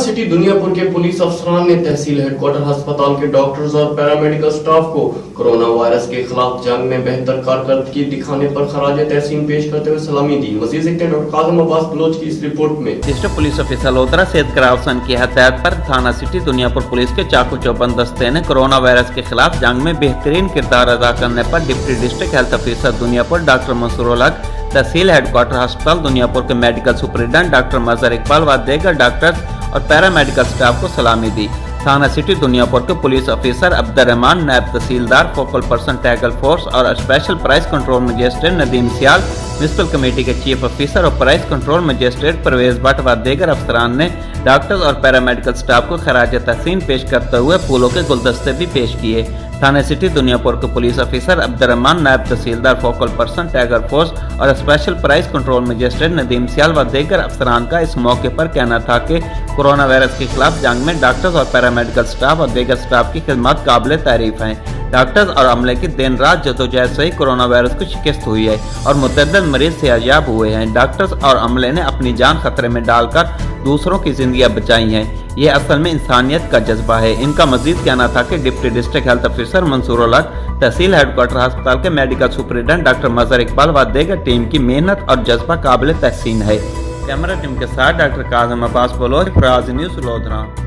City Duniyapur के police अफसरान ने तहसील हेडक्वार्टर अस्पताल के डॉक्टर्स और पैरामेडिकल स्टाफ को कोरोना वायरस के खिलाफ जंग में बेहतर कारकर्दगी दिखाने पर खराज तहसीन पेश करते हुए सलामी दी। मजीद देखते हैं डॉक्टर काज़िम अब्बास बलोच की इस रिपोर्ट में। District police officer Lodhran Syed करावसन की हदायत पर थाना सिटी दुनियापुर पुलिस के चाकू चौबंद दस्ते ने कोरोना वायरस के खिलाफ जंग में बेहतरीन किरदार अदा करने पर deputy district health officer Dunyapur doctor Mansoor Haq, tehsil headquarter अस्पताल दुनियापुर के medical superintendent doctor Mazhar Iqbal व दीगर डॉक्टर्स और पैरामेडिकल स्टाफ को सलामी दी। थाना सिटी दुनियापुर के पुलिस ऑफिसर अब्दुर्रहमान, नायब तहसीलदार, फोकल पर्सन टैगल फोर्स और special price control magistrate Nadeem Sial, municipal committee के चीफ ऑफिसर और price control magistrate Parvez Bhatt व दीगर अफसरान ने डॉक्टर्स और पैरामेडिकल स्टाफ को खराज तहसीन पेश करते हुए फूलों के गुलदस्ते भी पेश किए। थाना सिटी दुनियापुर के पुलिस ऑफिसर अब्दुर्रहमान, नायब तहसीलदार, फोकल पर्सन टैगर फोर्स और special price control magistrate Nadeem Sial व दीगर अफसरान का इस मौके पर कहना था कि कोरोना वायरस के खिलाफ जंग में डॉक्टर्स और पैरामेडिकल स्टाफ और दीगर स्टाफ की खिदमत काबिल तारीफ हैं। डॉक्टर्स और अमले की दिन रात जदोजहद से ही कोरोना वायरस को शिकस्त हुई है और मुतअद्दिद मरीज सेहतयाब हुए हैं। डॉक्टर्स और अमले ने अपनी जान खतरे में डालकर दूसरों की जिंदगियां बचाई हैं। ये असल में इंसानियत का जज्बा है। इनका मजीद कहना था कि deputy district health officer Mansoor Haq, tehsil headquarter अस्पताल के medical superintendent doctor Mazhar Iqbal व दीगर टीम की मेहनत और जज्बा काबिल तहसीन है। कैमरा टीम के साथ डॉक्टर काज़िम अब्बास बलोच, फराज न्यूज़ लोधरा।